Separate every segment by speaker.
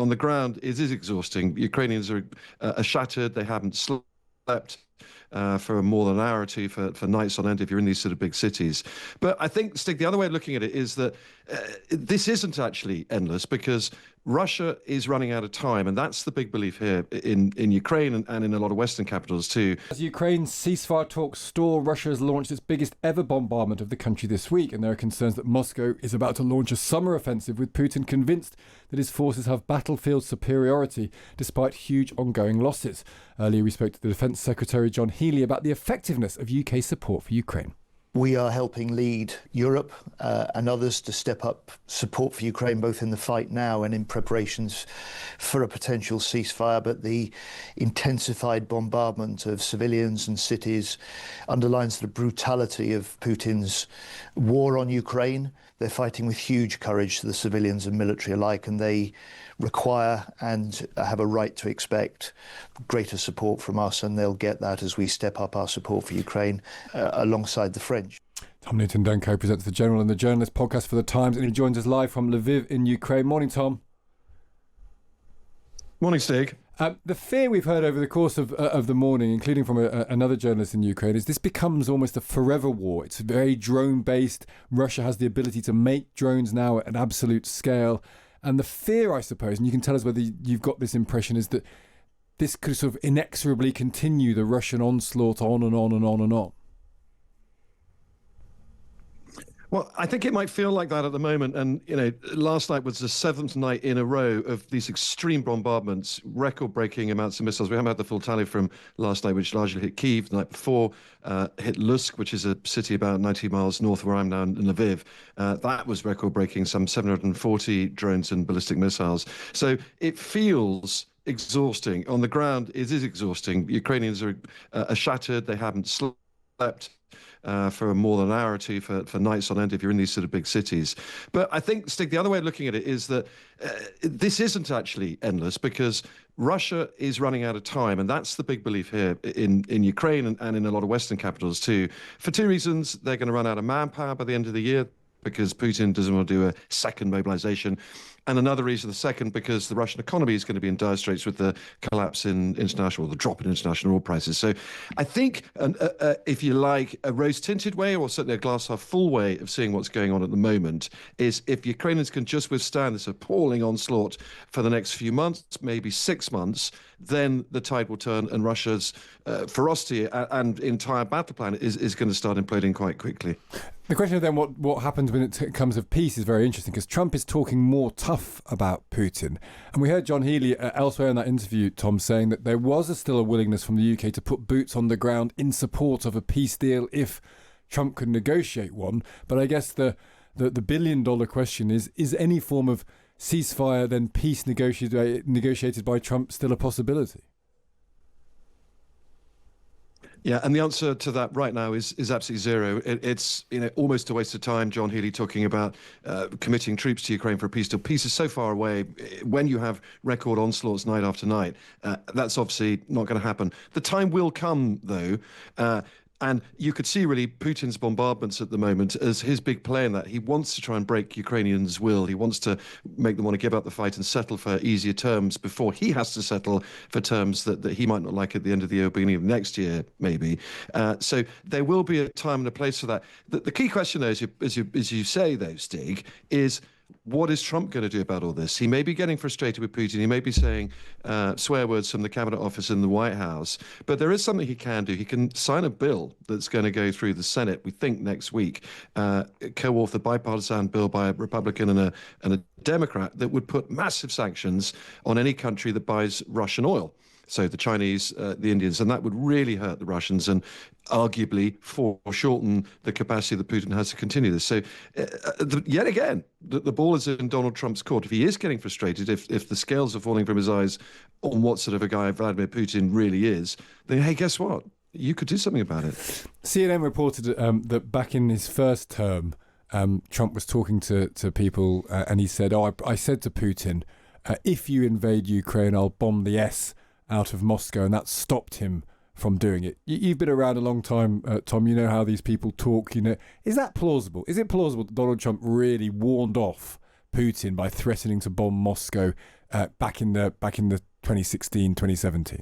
Speaker 1: On the ground, it is exhausting. Ukrainians are shattered. They haven't slept for more than an hour or two for nights on end if you're in these sort of big cities. But I think, Stig, the other way of looking at it is that this isn't actually endless, because Russia is running out of time, and that's the big belief here in Ukraine and in a lot of Western capitals too.
Speaker 2: As Ukraine's ceasefire talks stall, Russia has launched its biggest ever bombardment of the country this week, and there are concerns that Moscow is about to launch a summer offensive, with Putin convinced that his forces have battlefield superiority despite huge ongoing losses. Earlier we spoke to the Defence Secretary John Healey about the effectiveness of UK support for Ukraine.
Speaker 3: We are helping lead Europe and others to step up support for Ukraine, both in the fight now and in preparations for a potential ceasefire. But the intensified bombardment of civilians and cities underlines the brutality of Putin's war on Ukraine. They're fighting with huge courage, the civilians and military alike, and they require and have a right to expect greater support from us, and they'll get that as we step up our support for Ukraine alongside the French.
Speaker 2: Tom Newton Dunn co-presents The General and the Journalist podcast for The Times, and he joins us live from Lviv in Ukraine. Morning, Tom.
Speaker 1: Morning, Stig.
Speaker 2: The fear we've heard over the course of the morning, including from another journalist in Ukraine, is this becomes almost a forever war. It's very drone-based. Russia has the ability to make drones now at an absolute scale. And the fear, I suppose, and you can tell us whether you've got this impression, is that this could sort of inexorably continue the Russian onslaught on and on and on and on.
Speaker 1: Well, I think it might feel like that at the moment. And, you know, last night was the seventh night in a row of these extreme bombardments, record-breaking amounts of missiles. We haven't had the full tally from last night, which largely hit Kyiv. The night before, hit Lusk, which is a city about 90 miles north of where I'm now in Lviv. That was record-breaking, some 740 drones and ballistic missiles. So it feels exhausting. On the ground, it is exhausting. Ukrainians are shattered. They haven't slept for more than an hour or two for nights on end if you're in these sort of big cities. But I think, Stig, the other way of looking at it is that this isn't actually endless, because Russia is running out of time, and that's the big belief here in Ukraine and in a lot of Western capitals too. For two reasons: they're going to run out of manpower by the end of the year, because Putin doesn't want to do a second mobilization. And another reason, the second, because the Russian economy is going to be in dire straits with the collapse in international, or the drop in international oil prices. So I think, if you like, a rose-tinted way, or certainly a glass-half-full way of seeing what's going on at the moment, is if Ukrainians can just withstand this appalling onslaught for the next few months, maybe 6 months, then the tide will turn, and Russia's ferocity and entire battle plan is going to start imploding quite quickly.
Speaker 2: The question of then what happens when it comes of peace is very interesting, because Trump is talking more tough about Putin. And we heard John Healey elsewhere in that interview, Tom, saying that there was still a willingness from the UK to put boots on the ground in support of a peace deal if Trump could negotiate one. But I guess the billion-dollar question is any form of ceasefire, then peace negotiated by Trump, still a possibility?
Speaker 1: Yeah, and the answer to that right now is absolutely zero. It's almost a waste of time. John Healey talking about committing troops to Ukraine for a peace deal. Peace is so far away. When you have record onslaughts night after night, that's obviously not going to happen. The time will come, though. And you could see really Putin's bombardments at the moment as his big play in that. He wants to try and break Ukrainians' will. He wants to make them want to give up the fight and settle for easier terms before he has to settle for terms that he might not like at the end of the year, beginning of next year, maybe. So there will be a time and a place for that. The key question, though, as you say, though, Stig, is what is Trump going to do about all this? He may be getting frustrated with Putin. He may be saying swear words from the cabinet office in the White House. But there is something he can do. He can sign a bill that's going to go through the Senate, we think, next week, co-author bipartisan bill by a Republican and a Democrat that would put massive sanctions on any country that buys Russian oil. So the Chinese, the Indians, and that would really hurt the Russians and arguably foreshorten the capacity that Putin has to continue this. So yet again, the ball is in Donald Trump's court. If he is getting frustrated, if the scales are falling from his eyes on what sort of a guy Vladimir Putin really is, then, hey, guess what? You could do something about it.
Speaker 2: CNN reported that back in his first term, Trump was talking to people and he said, I said to Putin, if you invade Ukraine, I'll bomb the S out of Moscow, and that stopped him from doing it. You've been around a long time, Tom. You know how these people talk. Is that plausible? Is it plausible that Donald Trump really warned off Putin by threatening to bomb Moscow back in the 2016, 2017?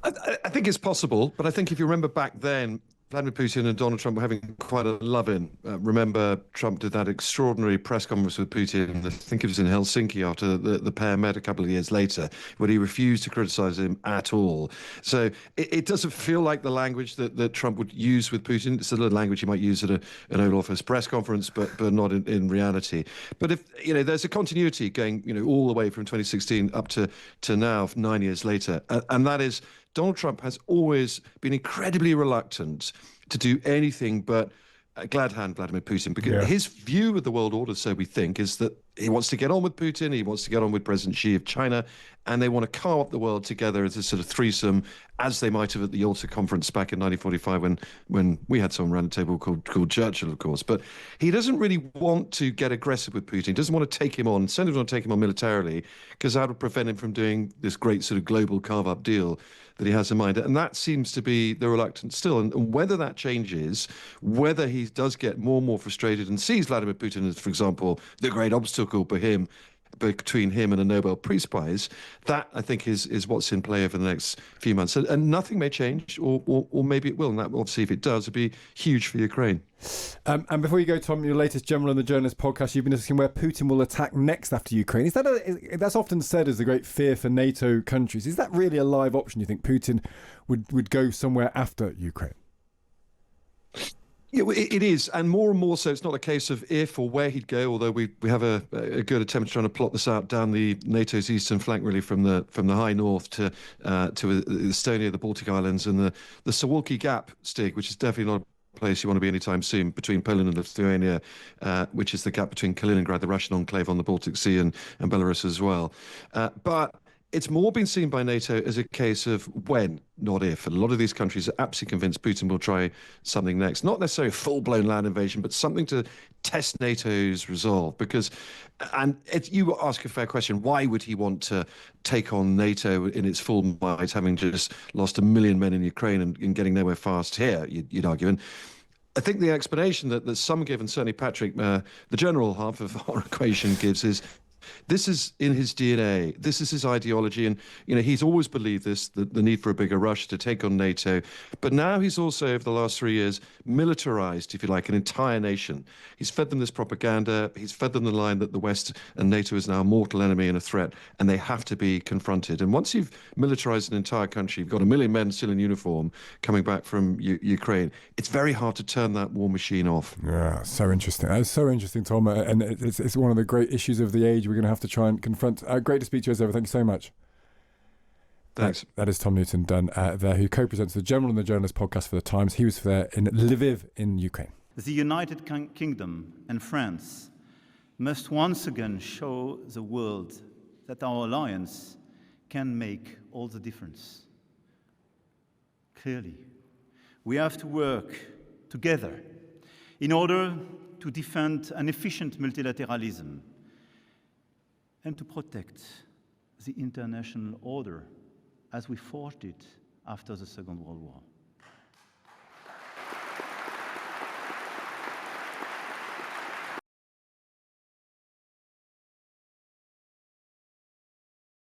Speaker 1: I think it's possible, but I think if you remember back then, Vladimir Putin and Donald Trump were having quite a love-in. Remember, Trump did that extraordinary press conference with Putin, I think it was in Helsinki, after the pair met a couple of years later, where he refused to criticize him at all. So it doesn't feel like the language that Trump would use with Putin. It's the language he might use at an Oval Office press conference, but not in reality. But if there's a continuity going all the way from 2016 up to now, 9 years later, and that is Donald Trump has always been incredibly reluctant to do anything but glad hand Vladimir Putin, because his view of the world order, so we think, is that he wants to get on with Putin, he wants to get on with President Xi of China, and they want to carve up the world together as a sort of threesome, as they might have at the Yalta conference back in 1945 when we had someone around the table called Churchill, of course. But he doesn't really want to get aggressive with Putin. He doesn't want to take him on, certainly want to take him on militarily, because that would prevent him from doing this great sort of global carve-up deal that he has in mind. And that seems to be the reluctance still. And whether that changes, whether he does get more and more frustrated and sees Vladimir Putin as, for example, the great obstacle for him, between him and a Nobel Peace Prize, that I think is what's in play over the next few months. And nothing may change, or maybe it will. And that, obviously, if it does, it'll be huge for Ukraine.
Speaker 2: And before you go, Tom, your latest General and the Journalist podcast, you've been discussing where Putin will attack next after Ukraine. Is that that's often said as the great fear for NATO countries? Is that really a live option? You think Putin would go somewhere after Ukraine?
Speaker 1: Yeah, it is, and more so. It's not a case of if or where he'd go, although we have a good attempt trying to plot this out down the NATO's eastern flank, really from the high north to Estonia, the Baltic Islands, and the Suwalki Gap, Stig, which is definitely not a place you want to be anytime soon, between Poland and Lithuania, which is the gap between Kaliningrad, the Russian enclave on the Baltic Sea, and Belarus as well. But it's more been seen by NATO as a case of when, not if. And a lot of these countries are absolutely convinced Putin will try something next. Not necessarily a full-blown land invasion, but something to test NATO's resolve. Because, and you ask a fair question, why would he want to take on NATO in its full might, having just lost 1 million men in Ukraine and getting nowhere fast here, you'd argue. And I think the explanation that some give, and certainly Patrick, the general half of our equation gives, is this is in his DNA. This is his ideology. And, he's always believed this, the need for a bigger Russia to take on NATO. But now he's also, over the last 3 years, militarized, if you like, an entire nation. He's fed them this propaganda. He's fed them the line that the West and NATO is now a mortal enemy and a threat, and they have to be confronted. And once you've militarized an entire country, you've got 1 million men still in uniform coming back from Ukraine, it's very hard to turn that war machine off.
Speaker 2: Yeah, so interesting. That's so interesting, Tom. And it's one of the great issues of the age we're going to have to try and confront. Great to speak to you as ever. Thank you so much.
Speaker 1: Thanks.
Speaker 2: That is Tom Newton Dunn there, who co-presents the General and the Journalist podcast for The Times. He was there in Lviv in Ukraine.
Speaker 4: The United Kingdom and France must once again show the world that our alliance can make all the difference. Clearly, we have to work together in order to defend an efficient multilateralism and to protect the international order as we forged it after the Second World War.